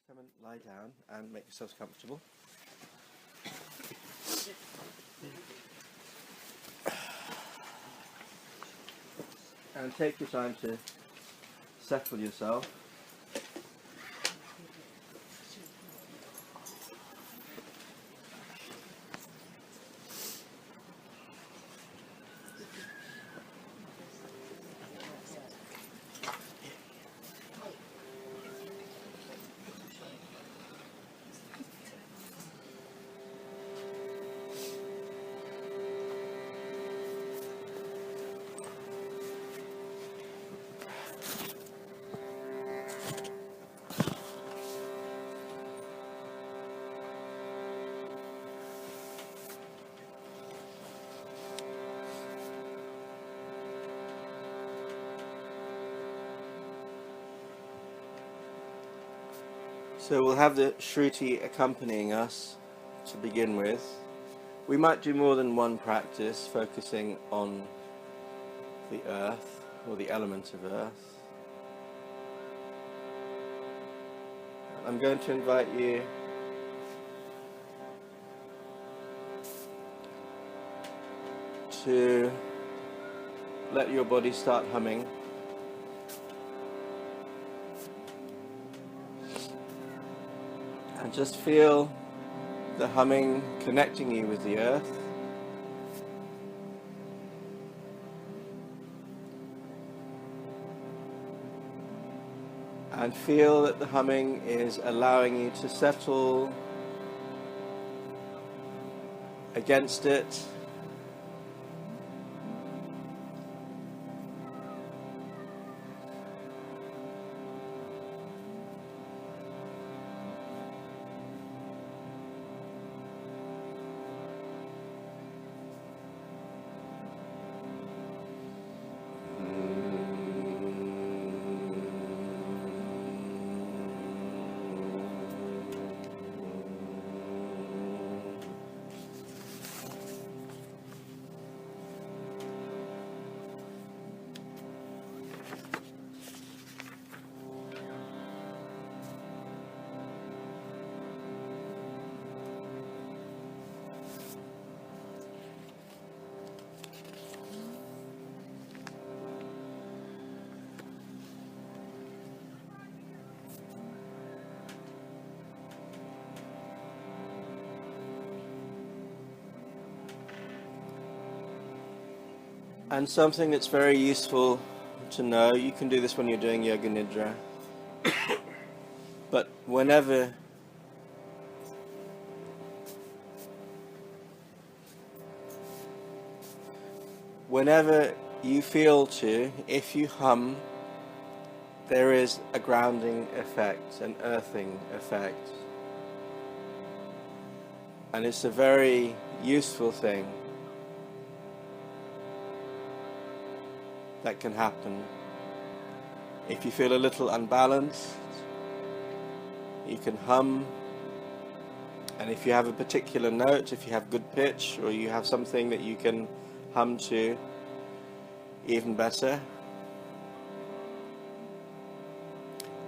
Come and lie down and make yourselves comfortable. And take your time to settle yourself. So we'll have the Shruti accompanying us to begin with. We might do more than one practice focusing on the earth or the element of earth. I'm going to invite you to let your body start humming. And just feel the humming connecting you with the earth. And feel that the humming is allowing you to settle against it. And something that's very useful to know, you can do this when you're doing Yoga Nidra, but whenever you feel to, if you hum, there is a grounding effect, an earthing effect. And it's a very useful thing that can happen. If you feel a little unbalanced, you can hum, and if you have a particular note, if you have good pitch, or you have something that you can hum to, even better.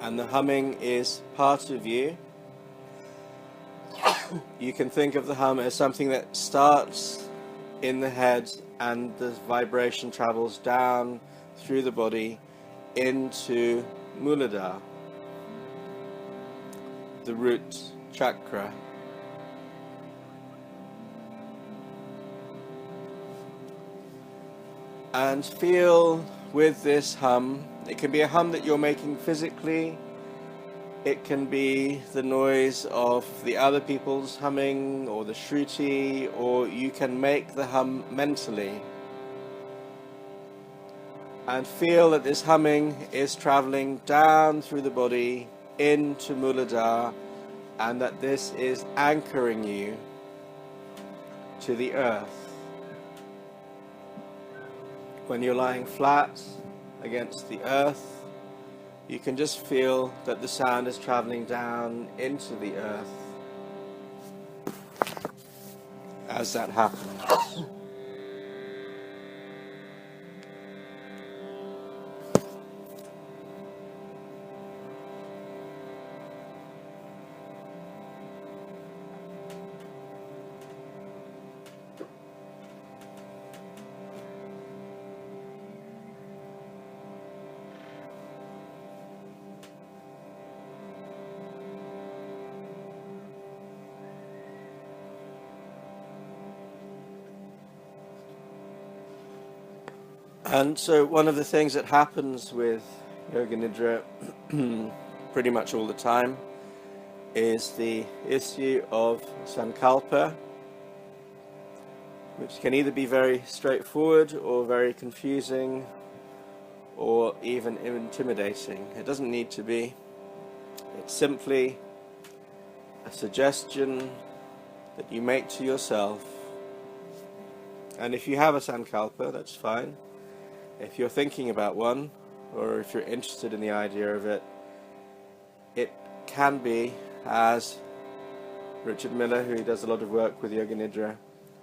And the humming is part of you. You can think of the hum as something that starts in the head and the vibration travels down through the body into Muladhara, the root chakra. And feel with this hum, it can be a hum that you're making physically, it can be the noise of the other people's humming or the Shruti, or you can make the hum mentally. And feel that this humming is traveling down through the body into Muladhara, and that this is anchoring you to the earth. When you're lying flat against the earth, you can just feel that the sound is traveling down into the earth as that happens. And so one of the things that happens with Yoga Nidra pretty much all the time is the issue of sankalpa, which can either be very straightforward or very confusing or even intimidating. It doesn't need to be. It's simply a suggestion that you make to yourself. And if you have a sankalpa, that's fine. If you're thinking about one, or if you're interested in the idea of it, it can be, as Richard Miller, who does a lot of work with Yoga Nidra,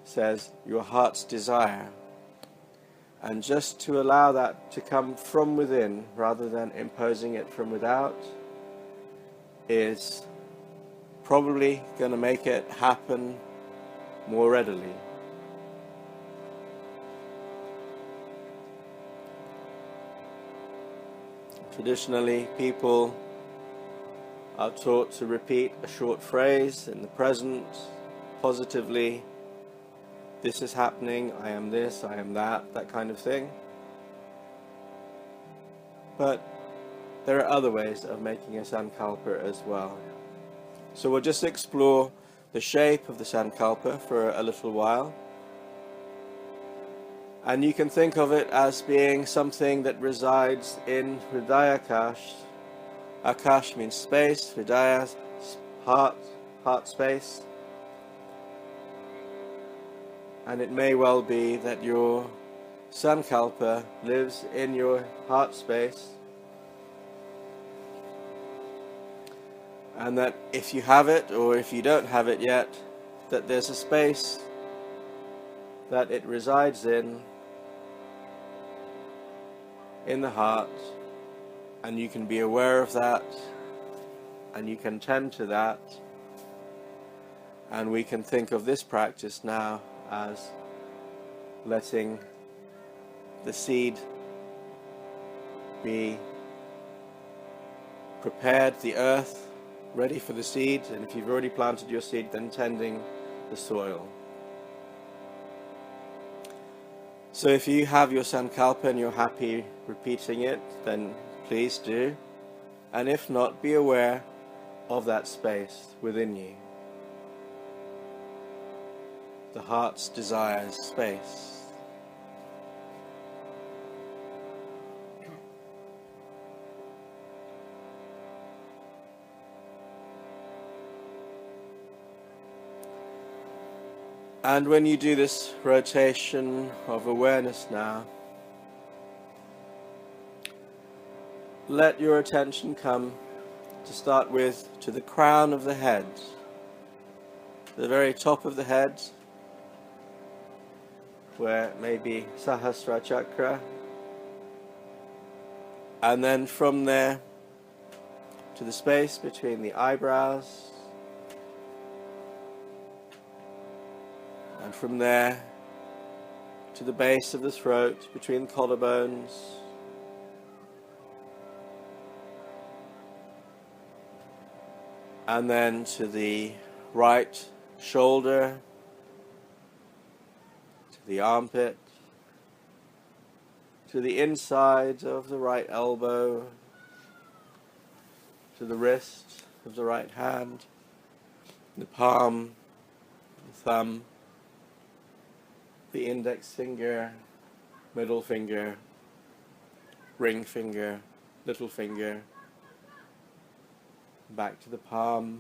says, your heart's desire. And just to allow that to come from within rather than imposing it from without is probably going to make it happen more readily. Traditionally, people are taught to repeat a short phrase in the present, positively. This is happening, I am this, I am that kind of thing. But there are other ways of making a sankalpa as well. So we'll just explore the shape of the sankalpa for a little while. And you can think of it as being something that resides in Hridayakash. Akash means space, Hridaya, heart space. And it may well be that your sankalpa lives in your heart space. And that if you have it, or if you don't have it yet, that there's a space that it resides in the heart, and you can be aware of that, and you can tend to that, and we can think of this practice now as letting the seed be prepared, the earth ready for the seed, and if you've already planted your seed, then tending the soil. So if you have your sankalpa and you're happy repeating it, then please do. And if not, be aware of that space within you. The heart's desires space. And when you do this rotation of awareness now, let your attention come, to start with, to the crown of the head, the very top of the head, where it may be Sahasrara Chakra, and then from there to the space between the eyebrows, and from there to the base of the throat, between the collarbones, and then to the right shoulder, to the armpit, to the inside of the right elbow, to the wrist of the right hand, the palm, the thumb, the index finger, middle finger, ring finger, little finger, back to the palm,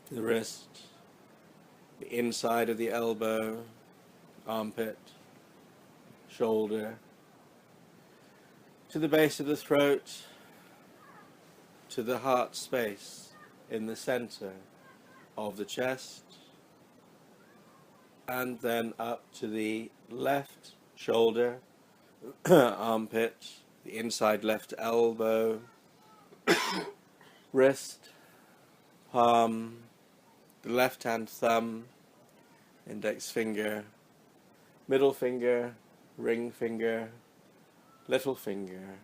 to the wrist, the inside of the elbow, armpit, shoulder, to the base of the throat, to the heart space in the center of the chest, and then up to the left shoulder, armpit, the inside left elbow, wrist, palm, the left hand thumb, index finger, middle finger, ring finger, little finger.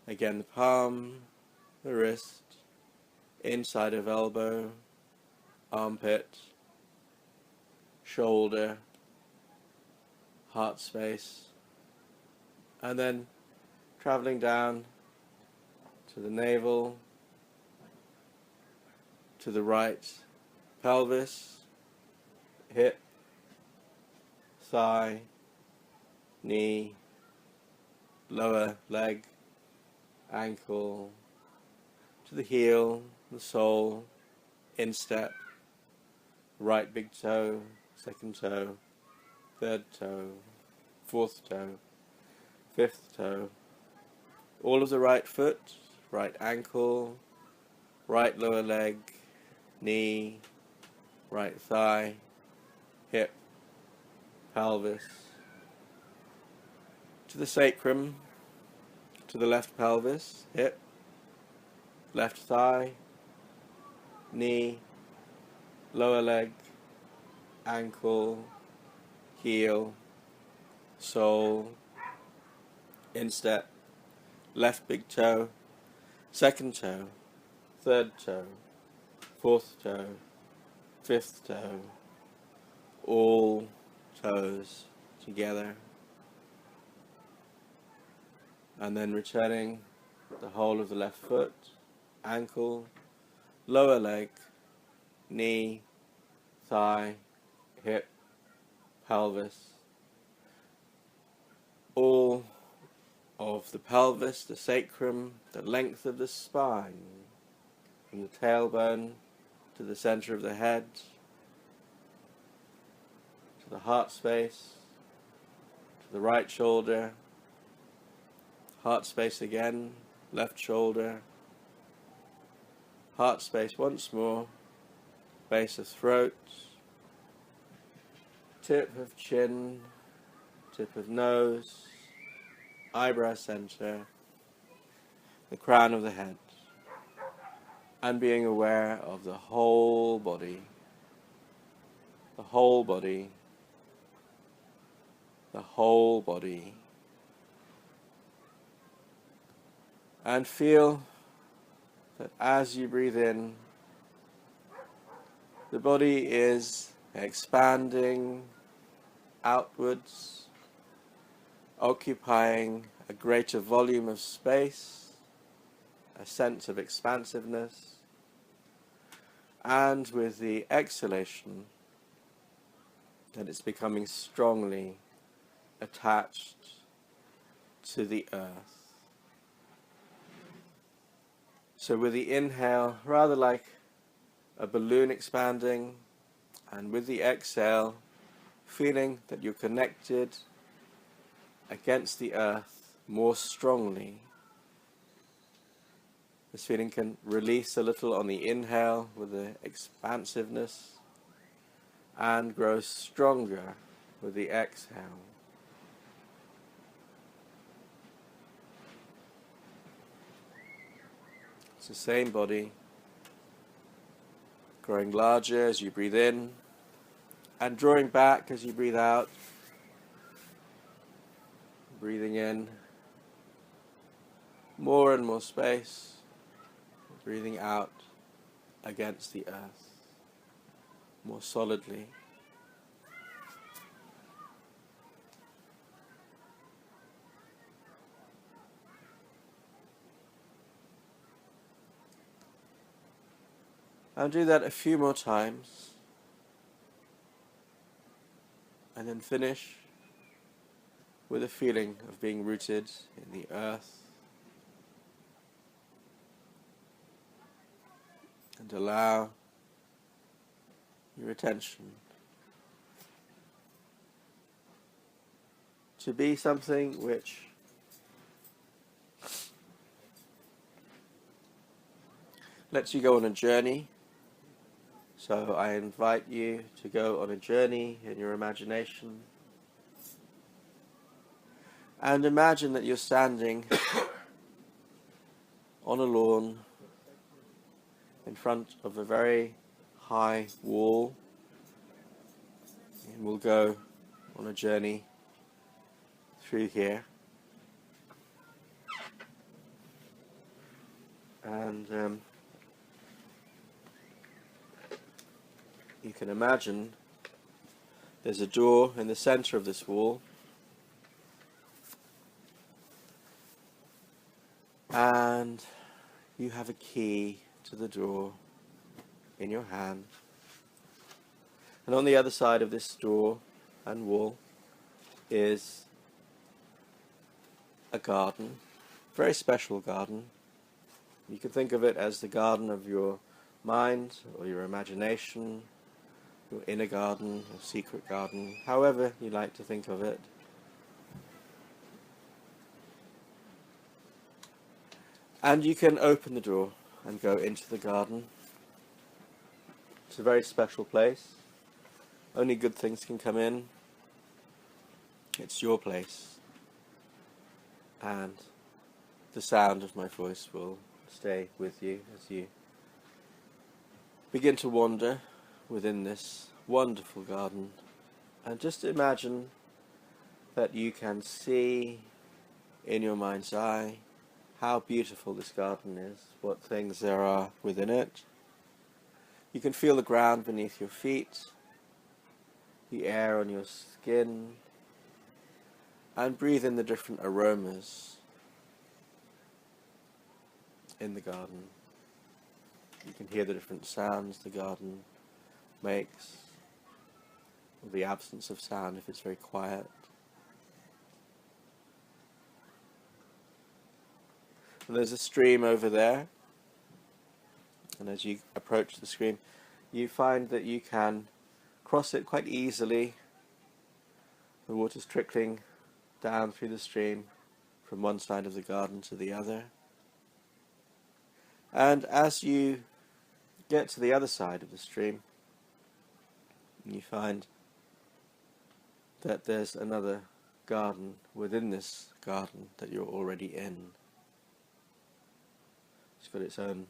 Again, the palm, the wrist, inside of elbow, armpit, shoulder, heart space, and then traveling down to the navel, to the right pelvis, hip, thigh, knee, lower leg, ankle, to the heel, the sole, instep, right big toe, second toe, third toe, fourth toe, fifth toe, all of the right foot, right ankle, right lower leg, knee, right thigh, hip, pelvis, to the sacrum, to the left pelvis, hip, left thigh, knee, lower leg, ankle, heel, sole, instep, left big toe, second toe, third toe, fourth toe, fifth toe, all toes together, and then returning the whole of the left foot, ankle, lower leg, knee, thigh, hip, pelvis, all of the pelvis, the sacrum, the length of the spine, from the tailbone to the center of the head, to the heart space, to the right shoulder, heart space again, left shoulder, heart space once more, base of throat, tip of chin, tip of nose, eyebrow center, the crown of the head, and being aware of the whole body, the whole body, the whole body. And feel that as you breathe in, the body is expanding outwards, occupying a greater volume of space, a sense of expansiveness, and with the exhalation, that it's becoming strongly attached to the earth. So with the inhale, rather like a balloon expanding, and with the exhale, feeling that you're connected against the earth more strongly. This feeling can release a little on the inhale with the expansiveness and grow stronger with the exhale. It's the same body, growing larger as you breathe in and drawing back as you breathe out. Breathing in more and more space, breathing out against the earth more solidly. And do that a few more times, and then finish with a feeling of being rooted in the earth, and allow your attention to be something which lets you go on a journey. So I invite you to go on a journey in your imagination, and imagine that you're standing on a lawn in front of a very high wall, and we'll go on a journey through here. And you can imagine there's a door in the center of this wall, And you have a key to the door in your hand. And on the other side of this door and wall is a garden, a very special garden. You can think of it as the garden of your mind or your imagination, your inner garden, your secret garden, however you like to think of it. And you can open the door and go into the garden. It's a very special place. Only good things can come in. It's your place. And the sound of my voice will stay with you as you begin to wander within this wonderful garden. And just imagine that you can see in your mind's eye how beautiful this garden is, what things there are within it. You can feel the ground beneath your feet, the air on your skin, and breathe in the different aromas in the garden. You can hear the different sounds the garden makes, or the absence of sound if it's very quiet. And there's a stream over there, and as you approach the stream, you find that you can cross it quite easily. The water's trickling down through the stream from one side of the garden to the other. And as you get to the other side of the stream, you find that there's another garden within this garden that you're already in. It's got its own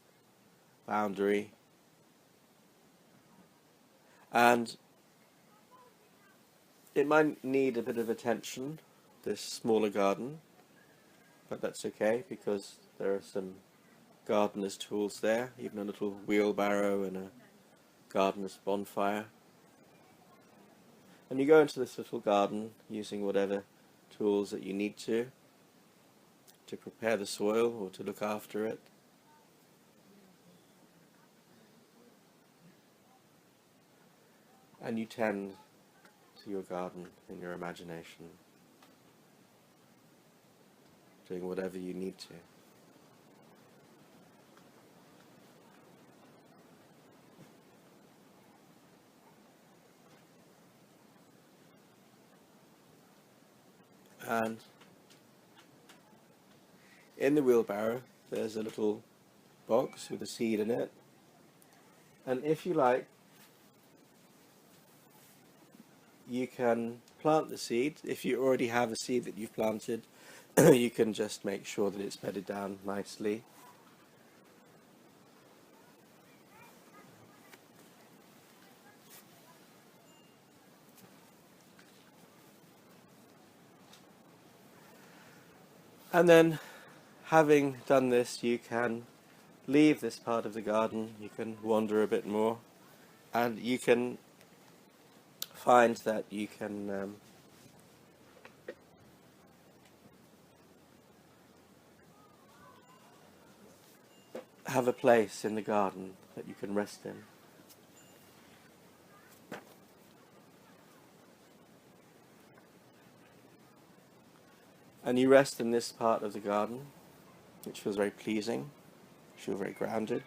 boundary. And it might need a bit of attention, this smaller garden, but that's okay because there are some gardener's tools there, even a little wheelbarrow and a gardener's bonfire. And you go into this little garden using whatever tools that you need to prepare the soil or to look after it. And you tend to your garden in your imagination, doing whatever you need to. And in the wheelbarrow there's a little box with a seed in it, and if you like, you can plant the seed. If you already have a seed that you've planted, you can just make sure that it's bedded down nicely. And then, having done this, you can leave this part of the garden, you can wander a bit more, and you can find that you can have a place in the garden that you can rest in. And you rest in this part of the garden, which feels very pleasing, you feel very grounded,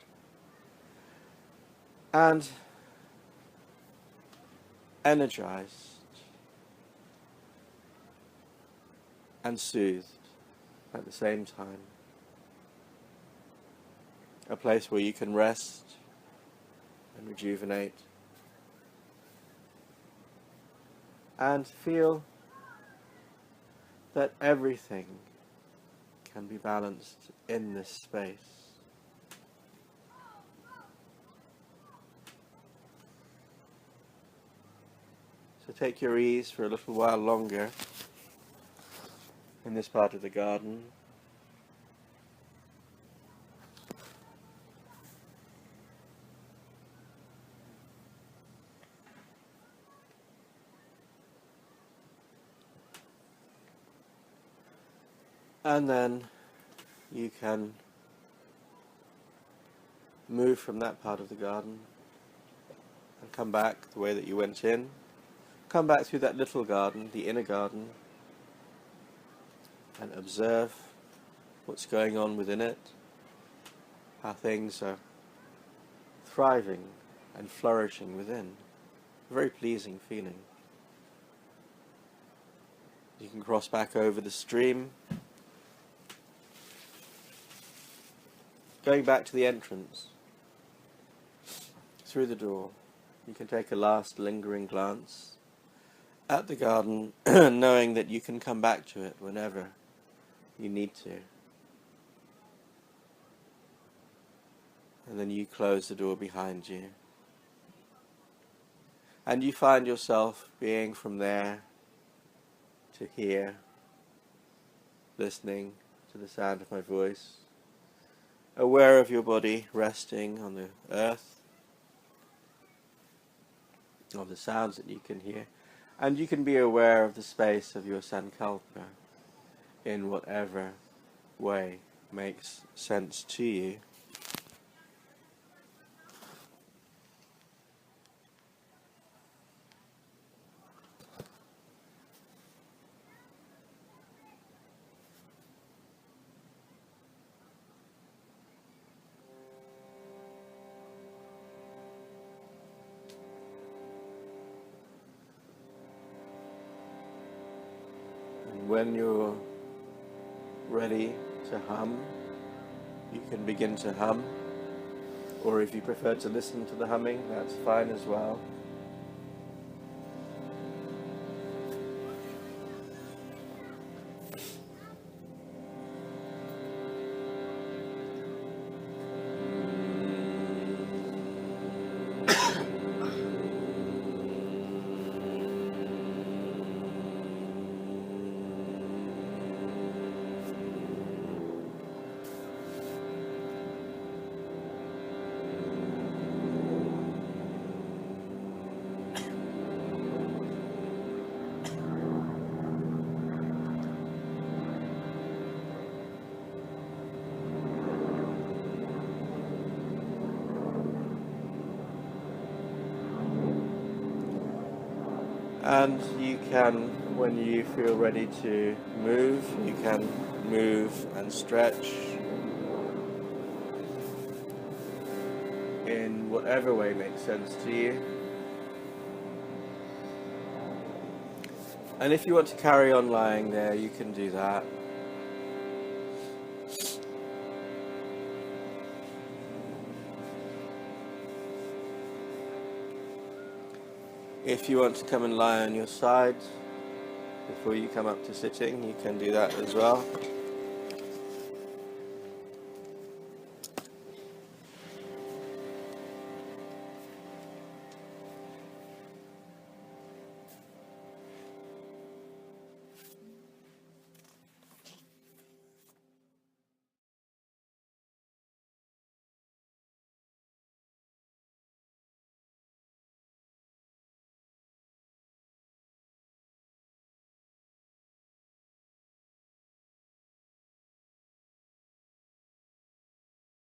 and energized and soothed at the same time. A place where you can rest and rejuvenate and feel that everything can be balanced in this space. So take your ease for a little while longer in this part of the garden. And then you can move from that part of the garden and come back the way that you went in. Come back through that little garden, the inner garden, and observe what's going on within it, how things are thriving and flourishing within. A very pleasing feeling. You can cross back over the stream, going back to the entrance, through the door. You can take a last lingering glance at the garden, knowing that you can come back to it whenever you need to. And then you close the door behind you. And you find yourself being from there to here, listening to the sound of my voice, aware of your body resting on the earth, of the sounds that you can hear, and you can be aware of the space of your sankalpa in whatever way makes sense to you. When you're ready to hum, you can begin to hum, or if you prefer to listen to the humming, that's fine as well. And you can, when you feel ready to move, you can move and stretch in whatever way makes sense to you. And if you want to carry on lying there, you can do that. If you want to come and lie on your side before you come up to sitting, you can do that as well.